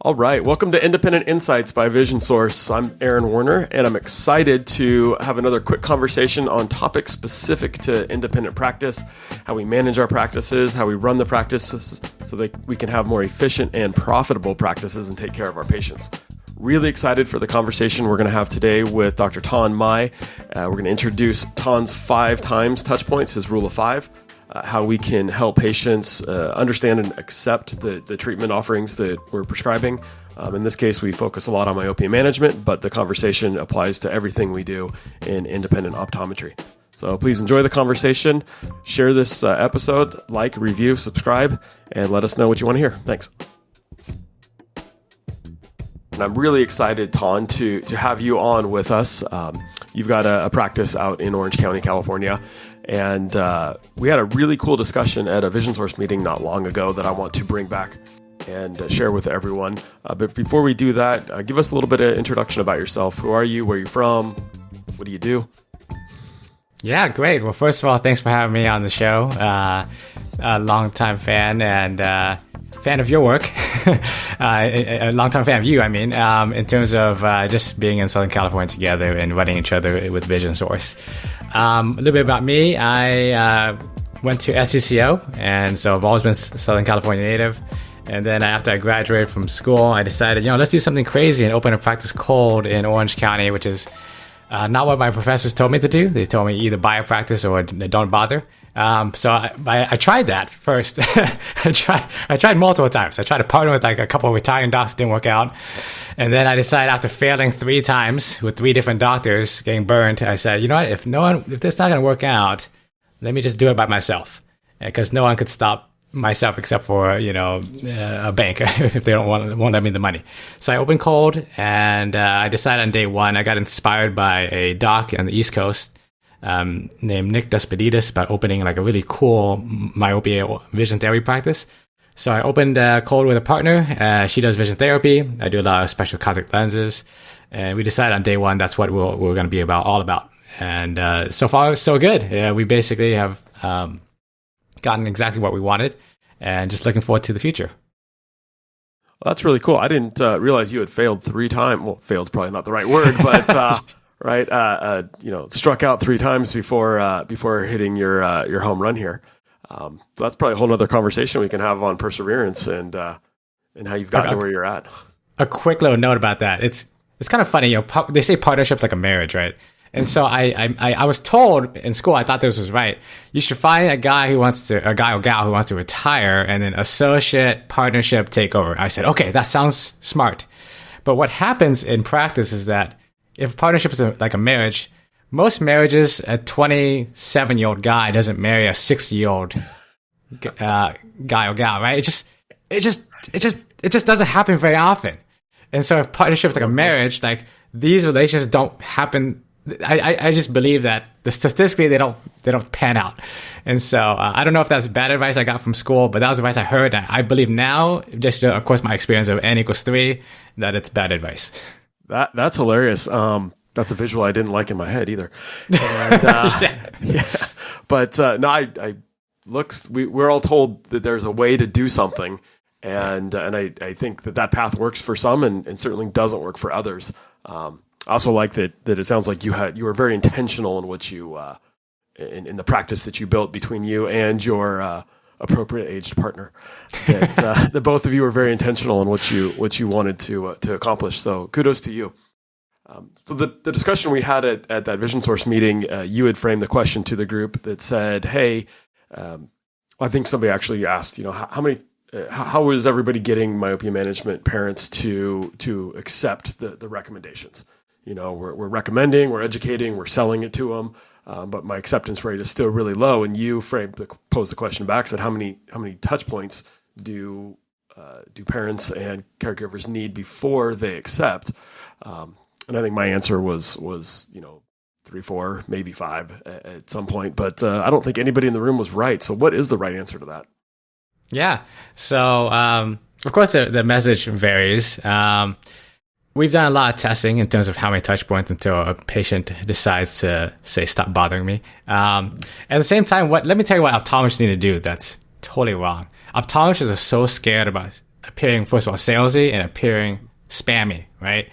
All right, welcome to Independent Insights by Vision Source. I'm Aaron Warner, and I'm excited to have another quick conversation on topics specific to independent practice, how we manage our practices, how we run the practices so that we can have more efficient and profitable practices and take care of our patients. Really excited for the conversation we're going to have today with Dr. Thanh Mai. We're going to introduce Thanh's 5 times touch points, his rule of 5. How we can help patients understand and accept the treatment offerings that we're prescribing. In this case, we focus a lot on myopia management, but the conversation applies to everything we do in independent optometry. So please enjoy the conversation, share this episode, like, review, subscribe, and let us know what you want to hear. Thanks. And I'm really excited, Thanh, to have you on with us. You've got a practice out in Orange County, California. And we had a really cool discussion at a Vision Source meeting not long ago that I want to bring back and share with everyone. But before we do that, give us a little bit of introduction about yourself. Who are you? Where are you from? What do you do? Yeah, great. Well, first of all, thanks for having me on the show. A longtime fan and fan of your work. A longtime fan of you, in terms of just being in Southern California together and running each other with Vision Source. A little bit about me. I went to SCCO, and so I've always been Southern California native. And then after I graduated from school, I decided, let's do something crazy and open a practice cold in Orange County, which is not what my professors told me to do. They told me either buy a practice or don't bother. So I tried that first. I tried multiple times. I tried to partner with a couple of retiring docs. It didn't work out. And then I decided after failing 3 times with 3 different doctors, getting burned, I said, if this is not going to work out, let me just do it by myself. Because no one could stop myself except for, a bank if they won't let me the money. So I opened cold, and I decided on day 1, I got inspired by a doc on the East Coast named Nick Despeditis about opening a really cool myopia vision therapy practice. So I opened cold with a partner. She does vision therapy. I do a lot of special contact lenses. And we decided on day 1 that's what we're going to be all about. And so far, so good. We basically have gotten exactly what we wanted, and just looking forward to the future. Well, that's really cool. I didn't realize you had failed 3 times. Well, failed's probably not the right word, but right, struck out 3 times before hitting your home run here. So that's probably a whole other conversation we can have on perseverance and how you've gotten to where you're at. A quick little note about that. It's kind of funny. They say partnership's like a marriage, right? And so I was told in school, I thought this was right. You should find a guy or gal who wants to retire, and then associate partnership take over. I said, okay, that sounds smart. But what happens in practice is that if partnership is like a marriage, most marriages, a 27-year-old guy doesn't marry a 60-year-old guy or gal, right? It just doesn't happen very often. And so if partnership is like a marriage, like these relationships don't happen. I just believe that statistically they don't pan out. And so I don't know if that's bad advice I got from school, but that was advice I heard. And I believe now, just of course my experience of N=3, that it's bad advice. That's hilarious. That's a visual I didn't like in my head either. And, yeah. But we're all told that there's a way to do something, and I think that path works for some and certainly doesn't work for others. I also like that it sounds like you were very intentional in what you in the practice that you built between you and your appropriate aged partner. That both of you were very intentional in what you wanted to accomplish. So kudos to you. So the discussion we had at that Vision Source meeting, you had framed the question to the group that said, "Hey, I think somebody actually asked, how is everybody getting myopia management parents to accept the recommendations? We're recommending, we're educating, we're selling it to them, but my acceptance rate is still really low." And you posed the question back, said, "How many touch points do parents and caregivers need before they accept?" And I think my answer was 3, 4, maybe 5 at some point, but I don't think anybody in the room was right. So what is the right answer to that? Yeah. So, of course, the message varies. We've done a lot of testing in terms of how many touch points until a patient decides to say, "Stop bothering me." At the same time, let me tell you what optometrists need to do that's totally wrong. Optometrists are so scared about appearing, first of all, salesy and appearing spammy, right?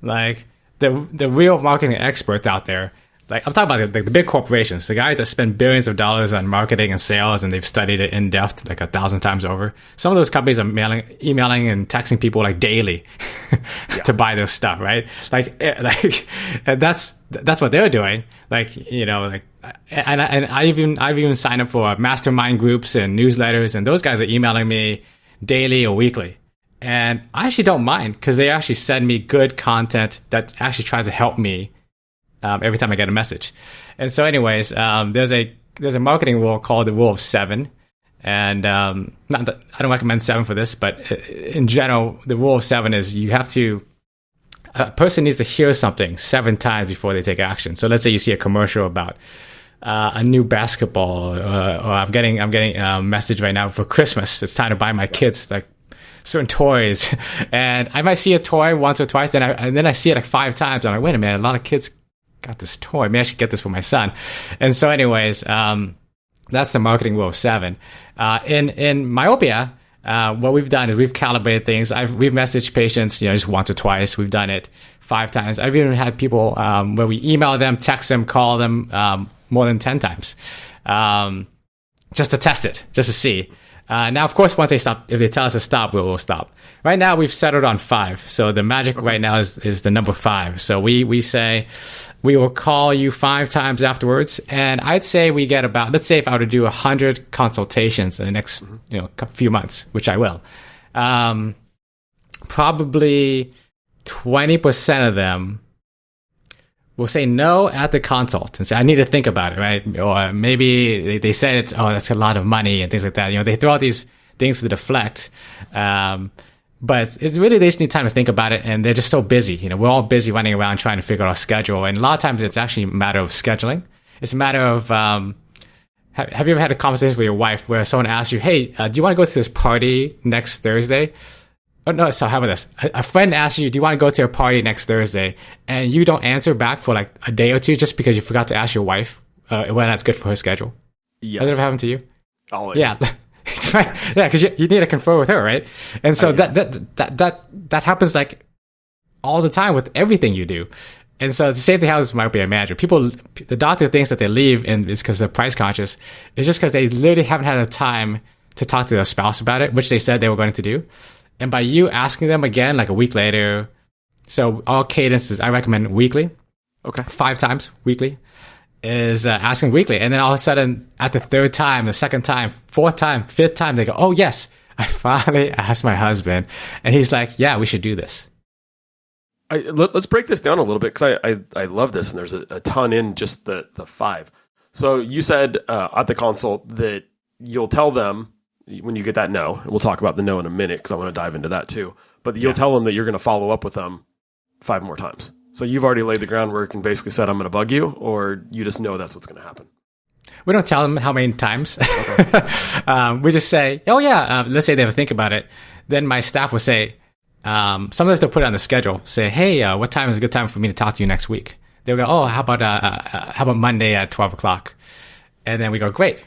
Like the real marketing experts out there, like I'm talking about the big corporations, the guys that spend billions of dollars on marketing and sales, and they've studied it in depth like 1,000 times over. Some of those companies are emailing and texting people like daily to buy their stuff, right? And that's what they're doing. Like, you know, like, and I've even signed up for mastermind groups and newsletters, and those guys are emailing me daily or weekly. And I actually don't mind, because they actually send me good content that actually tries to help me every time I get a message. And so anyways, there's a marketing rule called the rule of 7. And not that I don't recommend 7 for this, but in general, the rule of 7 is a person needs to hear something 7 times before they take action. So let's say you see a commercial about a new basketball, or I'm getting a message right now for Christmas. It's time to buy my kids like certain toys, and I might see a toy once or twice, and then I see it like 5 times. I'm like, wait a minute, a lot of kids got this toy. Maybe I should get this for my son. And so anyways, that's the marketing rule of 7. In Myopia, what we've done is we've calibrated things. We've messaged patients, you know, just once or twice. We've done it 5 times. I've even had people where we email them, text them, call them more than 10 times, just to test it, just to see. Now, of course, once they stop, if they tell us to stop, we'll stop. Right now, we've settled on 5. So the magic right now is the number 5. So we say we will call you 5 times afterwards, and I'd say we get about, let's say if I were to do 100 consultations in the next few months, which I will, probably 20% of them will say no at the consult and say, I need to think about it, right? Or maybe they said that's a lot of money and things like that. You know, they throw out these things to deflect. But it's really, they just need time to think about it, and they're just so busy. You know, we're all busy running around trying to figure out our schedule. And a lot of times it's actually a matter of scheduling. It's a matter of, have you ever had a conversation with your wife where someone asks you, hey, do you want to go to this party next Thursday? Oh, no, so how about this? A friend asks you, do you want to go to a party next Thursday? And you don't answer back for like a day or two just because you forgot to ask your wife when that's good for her schedule. Yes. Has that ever happened to you? Always. Yeah. Right. Yeah, because you need to confer with her, right? And so that happens like all the time with everything you do. And so the same thing happens with Myopia Management. The doctor thinks that they leave and it's because they're price conscious. It's just because they literally haven't had the time to talk to their spouse about it, which they said they were going to do. And by you asking them again, like a week later, so all cadences, I recommend weekly. Okay. 5 times weekly is asking weekly. And then all of a sudden, at the 3rd time, the 2nd time, 4th time, 5th time, they go, oh, yes, I finally asked my husband. And he's like, yeah, we should do this. Let's break this down a little bit, because I love this, and there's a ton in just the 5. So you said at the consult that you'll tell them, when you get that no, and we'll talk about the no in a minute because I want to dive into that too, but you'll tell them that you're going to follow up with them 5 more times. So you've already laid the groundwork and basically said, I'm going to bug you, or you just know that's what's going to happen? We don't tell them how many times. Okay. We just say, oh yeah, let's say they have to think about it. Then my staff will say, sometimes they'll put it on the schedule, say, hey, what time is a good time for me to talk to you next week? They'll go, oh, how about Monday at 12 o'clock? And then we go, great.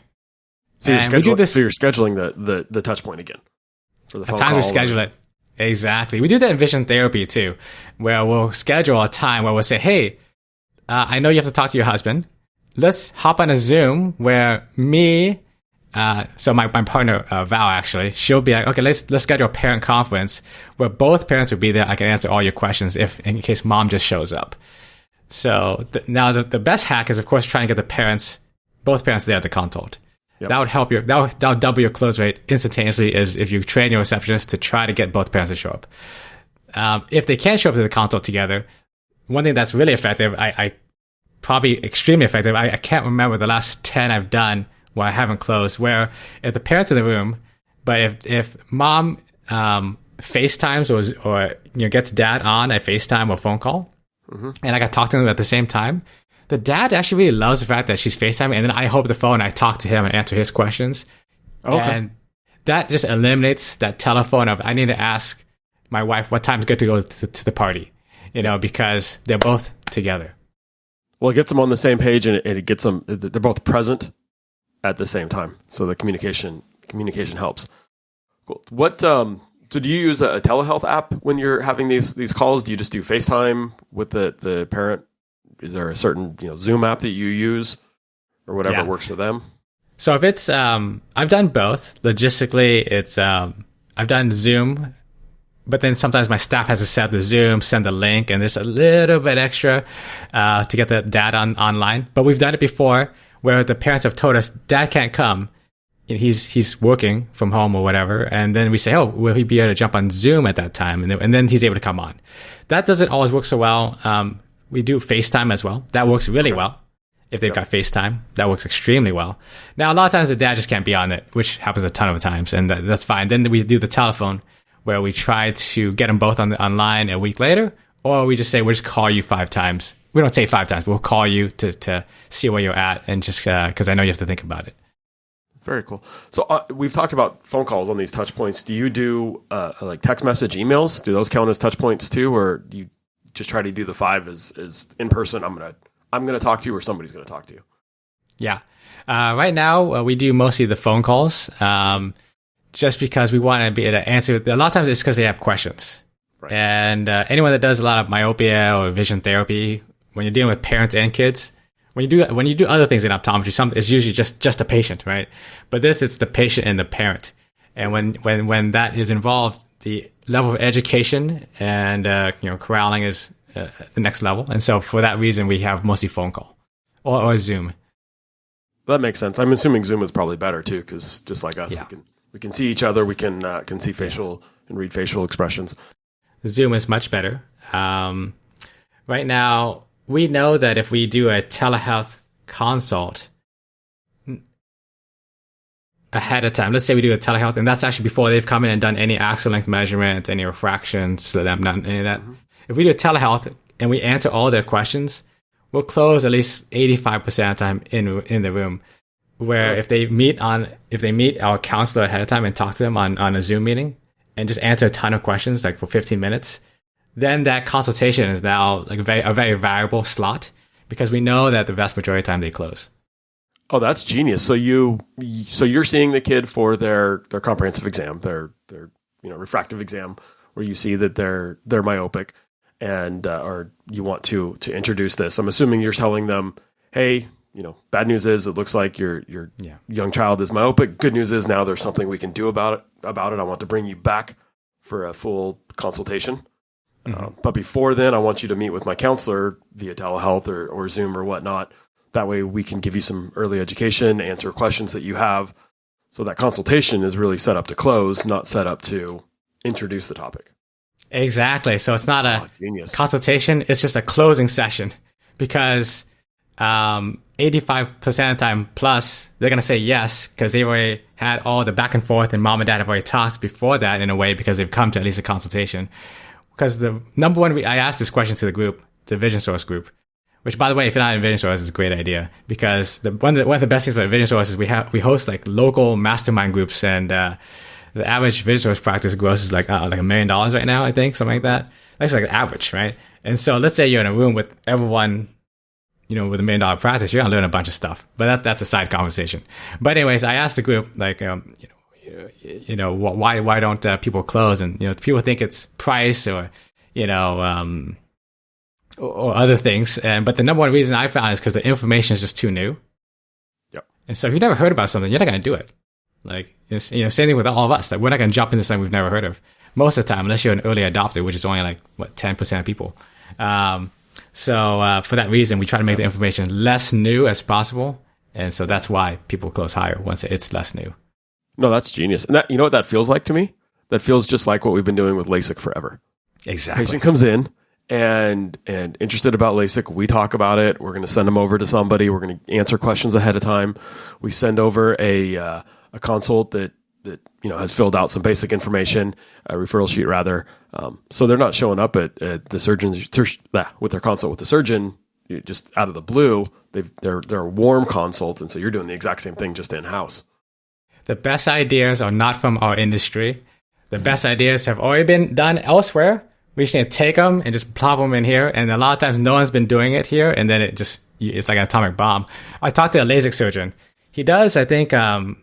So you're scheduling the touch point again for the phone call. At times we schedule it. Exactly. We do that in vision therapy too, where we'll schedule a time where we'll say, hey, I know you have to talk to your husband. Let's hop on a Zoom where so my partner, Val, actually, she'll be like, okay, let's schedule a parent conference where both parents will be there. I can answer all your questions in case mom just shows up. So now the best hack is, of course, trying to get both parents there at the consult. Yep. That would help that would double your close rate instantaneously, is if you train your receptionist to try to get both parents to show up. If they can't show up to the consult together, one thing that's really effective, I probably extremely effective, I can't remember the last 10 I've done where I haven't closed, where if the parents in the room, but if mom FaceTimes or gets dad on a FaceTime or phone call, and I got to talk to them at the same time, the dad actually really loves the fact that she's FaceTiming, and then I hold up the phone and I talk to him and answer his questions. Okay. And that just eliminates that telephone of, I need to ask my wife what time is good to go to the party, because they're both together. Well, it gets them on the same page, and it gets them, they're both present at the same time. So the communication helps. Cool. What, So do you use a telehealth app when you're having these calls? Do you just do FaceTime with the parent? Is there a certain Zoom app that you use or whatever works for them? So if it's I've done both. Logistically, it's I've done Zoom, but then sometimes my staff has to set up the Zoom, send the link, and there's a little bit extra to get the data online. But we've done it before where the parents have told us dad can't come. He's working from home or whatever, and then we say, oh, will he be able to jump on Zoom at that time? And then he's able to come on. That doesn't always work so well. We do FaceTime as well. That works really well. If they've got FaceTime, that works extremely well. Now, a lot of times the dad just can't be on it, which happens a ton of times, and that's fine. Then we do the telephone, where we try to get them both online a week later, or we just say, we'll just call you 5 times. We don't say 5 times, but we'll call you to see where you're at, and just because I know you have to think about it. Very cool. So we've talked about phone calls on these touch points. Do you do like text message emails? Do those count as touch points too, or do you just try to do the 5 as in person? I'm gonna talk to you, or somebody's gonna talk to you. Yeah. Right now we do mostly the phone calls, just because we want to be able to answer. A lot of times it's because they have questions, right. And anyone that does a lot of myopia or vision therapy, when you're dealing with parents and kids. When you do other things in optometry, it's usually just a patient, right? But it's the patient and the parent. And when that is involved, the level of education and corralling is the next level. And so for that reason, we have mostly phone call or Zoom. That makes sense. I'm assuming Zoom is probably better too, because just like us, we can see each other. We can see facial and read facial expressions. Zoom is much better. Right now, we know that if we do a telehealth consult ahead of time, let's say we do a telehealth, and that's actually before they've come in and done any axial length measurements, any refractions, not any of that. Mm-hmm. If we do a telehealth and we answer all their questions, we'll close at least 85% of the time in the room. Where if they meet our counselor ahead of time and talk to them on a Zoom meeting and just answer a ton of questions, like for 15 minutes, then that consultation is now like a very variable slot, because we know that the vast majority of the time they close. Oh, that's genius. So you're seeing the kid for their comprehensive exam, their refractive exam, where you see that they're myopic, and or you want to introduce this. I'm assuming you're telling them, hey, bad news is it looks like your young child is myopic. Good news is now there's something we can do about it. I want to bring you back for a full consultation. Mm-hmm. But before then, I want you to meet with my counselor via telehealth or Zoom or whatnot. That way we can give you some early education, answer questions that you have. So that consultation is really set up to close, not set up to introduce the topic. Exactly. So it's not a consultation. It's just a closing session, because 85% of the time plus, they're going to say yes, because they've already had all the back and forth, and mom and dad have already talked before that in a way, because they've come to at least a consultation. Because the number one, I asked this question to the group, the Vision Source group, which, by the way, if you're not in Vision Source, is a great idea, because one of the best things about Vision Source is we host like local mastermind groups, and the average Vision Source practice gross is like $1 million right now, I think, something like that. That's like an average, right? And so let's say you're in a room with everyone, with $1 million practice, you're gonna learn a bunch of stuff, but that's a side conversation. But anyways, I asked the group, like, why don't people close? And people think it's price or or other things. But the number one reason I found is because the information is just too new. Yep. And so if you've never heard about something, you're not going to do it. Like same thing with all of us. Like, we're not going to jump into something we've never heard of most of the time, unless you're an early adopter, which is only like 10% of people. So for that reason, we try to make the information less new as possible, and so that's why people close higher once it's less new. No, that's genius. And that, what that feels like to me? That feels just like what we've been doing with LASIK forever. Exactly. Patient comes in and interested about LASIK. We talk about it. We're going to send them over to somebody. We're going to answer questions ahead of time. We send over a consult that has filled out some basic information, a referral sheet rather. So they're not showing up at the surgeon's with their consult with the surgeon just out of the blue. They're warm consults, and so you're doing the exact same thing just in house. The best ideas are not from our industry. The best ideas have already been done elsewhere. We just need to take them and just plop them in here. And a lot of times no one's been doing it here. And then it's like an atomic bomb. I talked to a LASIK surgeon. He does, I think, not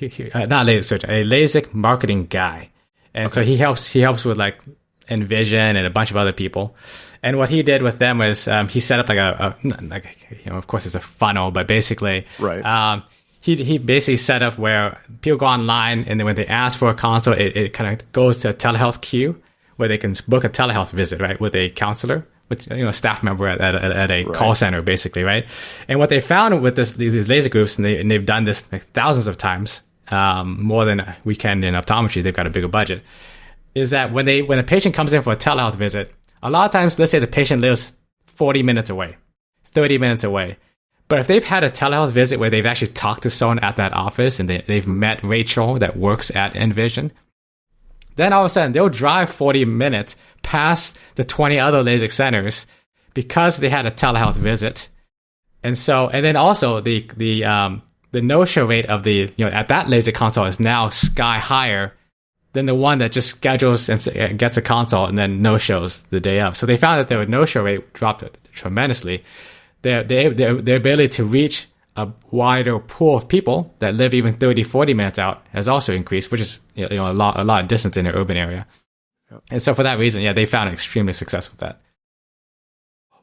a LASIK surgeon, a LASIK marketing guy. And so he helps with like Envision and a bunch of other people. And what he did with them was he set up of course it's a funnel, but basically, right. He basically set up where people go online, and then when they ask for a consult, it kind of goes to a telehealth queue where they can book a telehealth visit, right, with a counselor, with a staff member at a call center, basically, right. And what they found with these laser groups, and they've done this like thousands of times, more than we can in optometry. They've got a bigger budget. Is that when a patient comes in for a telehealth visit, a lot of times, let's say the patient lives 40 minutes away, 30 minutes away. But if they've had a telehealth visit where they've actually talked to someone at that office and they've met Rachel that works at Envision, then all of a sudden they'll drive 40 minutes past the 20 other LASIK centers because they had a telehealth visit. And then also the no-show rate of at that LASIK consult is now sky higher than the one that just schedules and gets a consult and then no-shows the day of. So they found that their no-show rate dropped tremendously. Their ability to reach a wider pool of people that live even 30, 40 minutes out has also increased, which is a lot of distance in an urban area. Yep. And so for that reason, they found extremely success with that.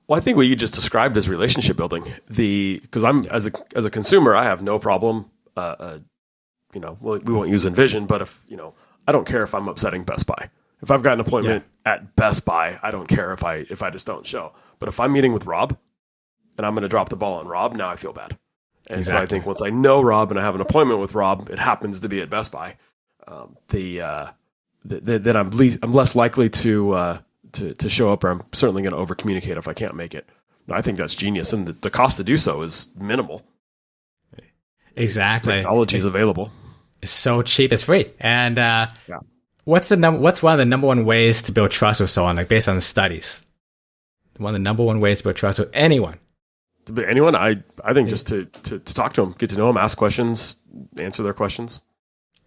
Well, I think what you just described is relationship building. Because I'm as a consumer, I have no problem. We won't use Envision, but if I don't care if I'm upsetting Best Buy. If I've got an appointment at Best Buy, I don't care if I just don't show. But if I'm meeting with Rob and I'm going to drop the ball on Rob, now I feel bad. And exactly. So I think once I know Rob and I have an appointment with Rob, it happens to be at Best Buy, then I'm less likely to show up, or I'm certainly going to over communicate if I can't make it. I think that's genius, and the cost to do so is minimal. Exactly, technology is available. It's so cheap, it's free. And what's one of the number one ways to build trust with someone, like based on the studies? One of the number one ways to build trust with anyone. Anyone, I think just to talk to them, get to know them, ask questions, answer their questions.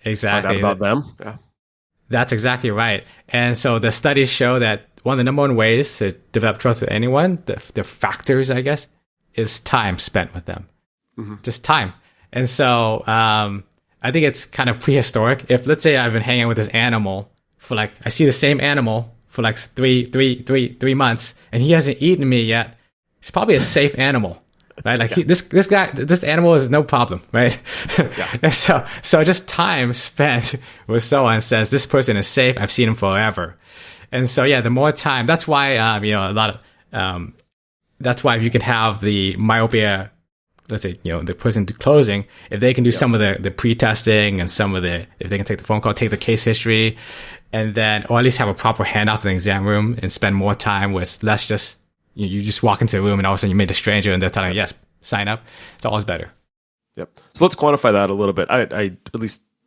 Exactly. Find out about them. Yeah. That's exactly right. And so the studies show that one of the number one ways to develop trust with anyone, the factors, I guess, is time spent with them. Mm-hmm. Just time. And so I think it's kind of prehistoric. If, let's say, I've been hanging with this animal for I see the same animal for like three months, and he hasn't eaten me yet, it's probably a safe animal, right? Like this animal is no problem, right? Yeah. And so just time spent with someone says this person is safe. I've seen him forever, and so the more time. That's why a lot of that's why if you can have the myopia, let's say the person closing, if they can do some of the pre-testing and if they can take the phone call, take the case history, and then or at least have a proper handoff in the exam room and spend more time with less just. You just walk into a room and all of a sudden you meet a stranger and they're telling you, yes, sign up. It's always better. Yep. So let's quantify that a little bit.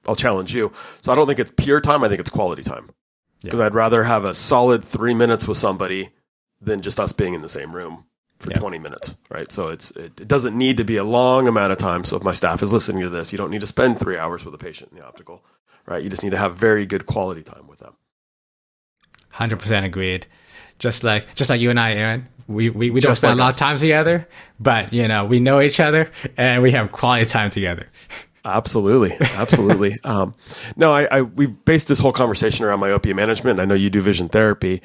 I'll challenge you. So I don't think it's pure time. I think it's quality time. Because I'd rather have a solid 3 minutes with somebody than just us being in the same room for 20 minutes, right? So it doesn't need to be a long amount of time. So if my staff is listening to this, you don't need to spend 3 hours with a patient in the optical, right? You just need to have very good quality time with them. 100% agreed. Just like you and I, Aaron, we don't spend a lot of time together, but we know each other and we have quality time together. Absolutely. No, we based this whole conversation around myopia management. And I know you do vision therapy.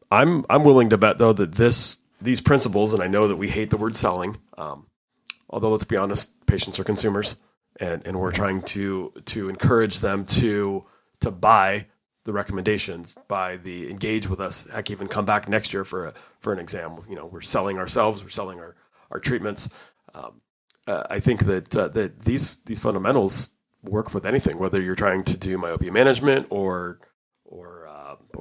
I'm willing to bet though that these principles, and I know that we hate the word selling, although let's be honest, patients are consumers, and we're trying to encourage them to buy the recommendations, engage with us, heck, even come back next year for an exam. We're selling ourselves, we're selling our treatments. I think that these fundamentals work with anything, whether you're trying to do myopia management or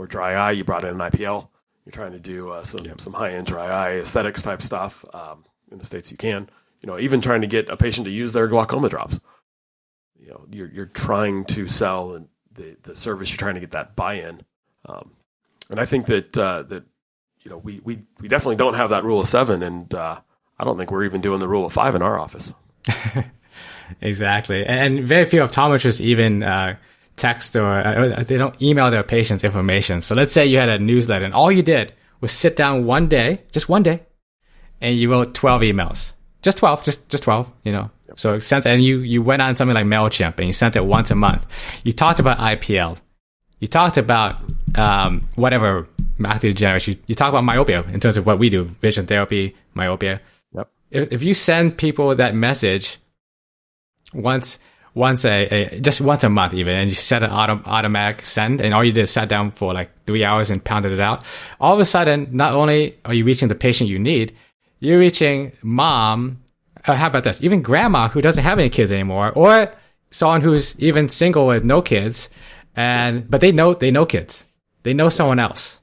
dry eye. You brought in an IPL. You're trying to do some high-end dry eye aesthetics type stuff. In the States, you can. Even trying to get a patient to use their glaucoma drops. You're trying to sell the service. You're trying to get that buy-in, and I think that we definitely don't have that rule of 7, and I don't think we're even doing the rule of 5 in our office. Exactly, and very few optometrists even text or they don't email their patients information. So let's say you had a newsletter, and all you did was sit down just one day, and you wrote 12 emails, just 12, just 12, Yep. So and you went on something like MailChimp and you sent it once a month. You talked about IPL. you talked about whatever macular degeneration. You talk about myopia in terms of what we do, vision therapy, myopia. Yep. If you send people that message once just once a month even, and you set an automatic send, and all you did is sat down for like 3 hours and pounded it out, all of a sudden, not only are you reaching the patient you need, you're reaching mom, how about this, even grandma who doesn't have any kids anymore, or someone who's even single with no kids, but they know kids. They know someone else.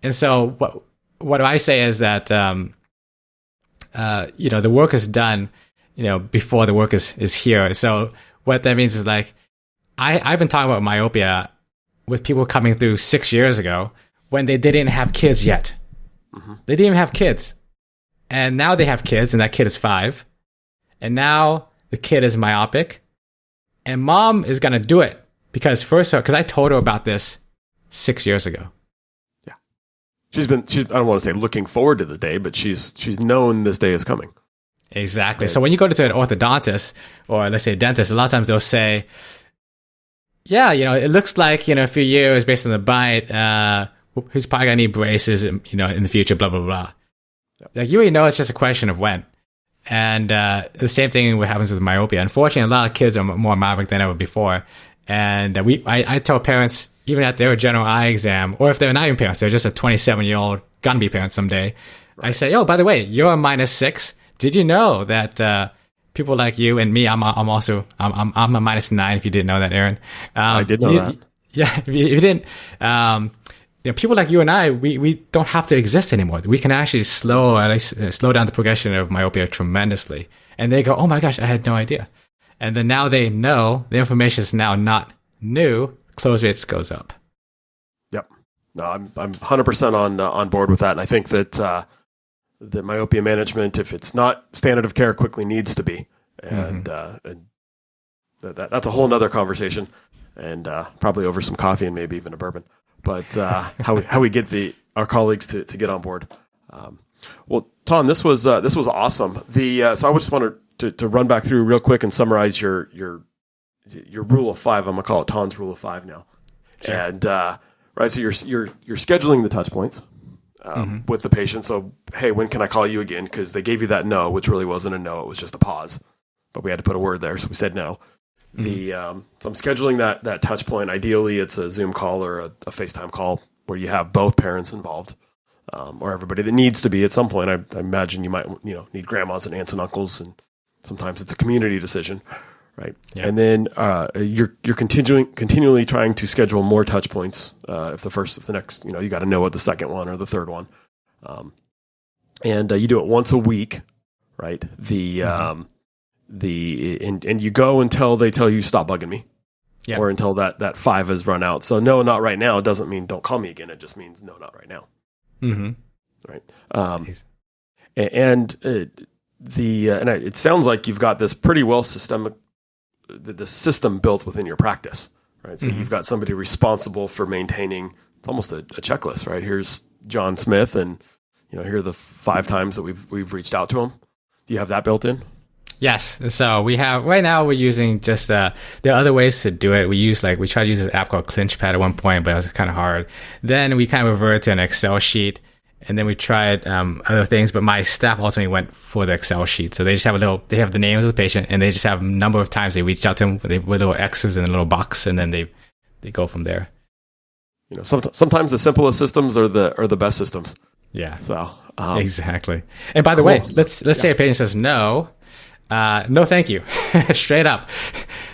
And so what I say is that, the work is done, before the work is here. So what that means is like, I've been talking about myopia with people coming through 6 years ago when they didn't have kids yet. Mm-hmm. They didn't even have kids. And now they have kids, and that kid is 5. And now the kid is myopic. And mom is going to do it because I told her about this 6 years ago. Yeah. She's I don't want to say looking forward to the day, but she's known this day is coming. Exactly. So when you go to an orthodontist or let's say a dentist, a lot of times they'll say, yeah, it looks like, in a few years based on the bite, he's probably going to need braces, in the future, blah, blah, blah. Yep. Like you already know it's just a question of when. And the same thing happens with myopia. Unfortunately, a lot of kids are more myopic than ever before. And I tell parents, even at their general eye exam, or if they're not even parents, they're just a 27-year-old gonna be parents someday. Right. I say, oh, by the way, you're a -6. Did you know that people like you and me, I'm a -9 if you didn't know that, Aaron. I did know that. Yeah, if you didn't. People like you and I, we don't have to exist anymore. We can actually slow down the progression of myopia tremendously. And they go, oh my gosh, I had no idea. And then now they know the information is now not new. Close rates goes up. Yep. No, I'm 100% on board with that. And I think that the myopia management, if it's not standard of care, quickly needs to be. And, that's a whole nother conversation, and probably over some coffee and maybe even a bourbon. But how we get our colleagues to get on board. Well, Ton, this was awesome. So I just wanted to run back through real quick and summarize your rule of 5. I'm gonna call it Ton's rule of 5 now. Sure. And right, so you're scheduling the touch points with the patient. So hey, when can I call you again? Because they gave you that no, which really wasn't a no; it was just a pause. But we had to put a word there, so we said no. So I'm scheduling that touch point. Ideally, it's a Zoom call or a FaceTime call where you have both parents involved, or everybody that needs to be at some point. I imagine you might need grandmas and aunts and uncles, and sometimes it's a community decision, right? Yeah. And then you're continually trying to schedule more touch points. If the next, you got to know what the second one or the third one, and you do it once a week, right? And you go until they tell you stop bugging me, or until that 5 has run out. So no, not right now. It doesn't mean don't call me again. It just means no, not right now. Mm-hmm. Right. And it sounds like you've got this pretty well the system built within your practice, right? So you've got somebody responsible for maintaining. It's almost a checklist, right? Here's John Smith, and here are the 5 times that we've reached out to him. Do you have that built in? Yes. So we have, right now we're using just, there are other ways to do it. We tried to use an app called ClinchPad at one point, but it was kind of hard. Then we kind of reverted to an Excel sheet, and then we tried other things, but my staff ultimately went for the Excel sheet. So they just have they have the names of the patient, and they just have a number of times they reached out to them with little X's in a little box, and then they go from there. Sometimes the simplest systems are the best systems. Yeah. So exactly. And by the way, let's say a patient says no. No, thank you. Straight up.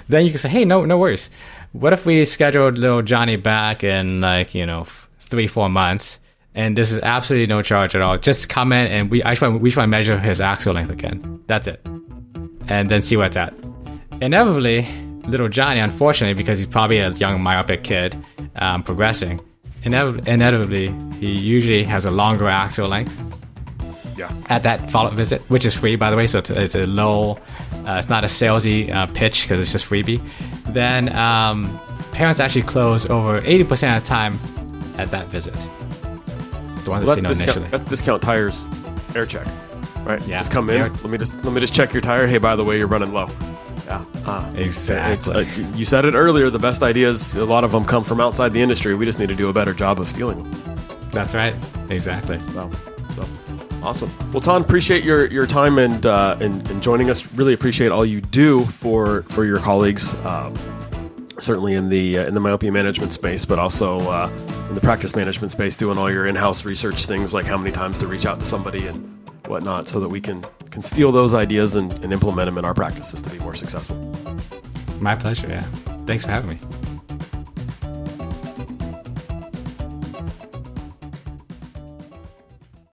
Then you can say, hey, no worries. What if we scheduled little Johnny back in 3-4 months, and this is absolutely no charge at all. Just come in and we try to measure his axial length again. That's it. And then see where it's at. Inevitably, little Johnny, unfortunately, because he's probably a young myopic kid, progressing, inevitably, he usually has a longer axial length. Yeah. At that follow-up visit, which is free, by the way, so it's a low, it's not a salesy pitch because it's just freebie. Then parents actually close over 80% of the time at that visit. The ones that say no initially. That's Discount Tire's air check, right? Yeah. Just come in. Let me just check your tire. Hey, by the way, you're running low. Yeah, Exactly. You said it earlier. The best ideas, a lot of them come from outside the industry. We just need to do a better job of stealing them. That's right. Exactly. So awesome. Well, Tan, appreciate your time and joining us. Really appreciate all you do for your colleagues. Certainly in the myopia management space, but also in the practice management space, doing all your in-house research things like how many times to reach out to somebody and whatnot, so that we can steal those ideas and implement them in our practices to be more successful. My pleasure. Yeah. Thanks for having me.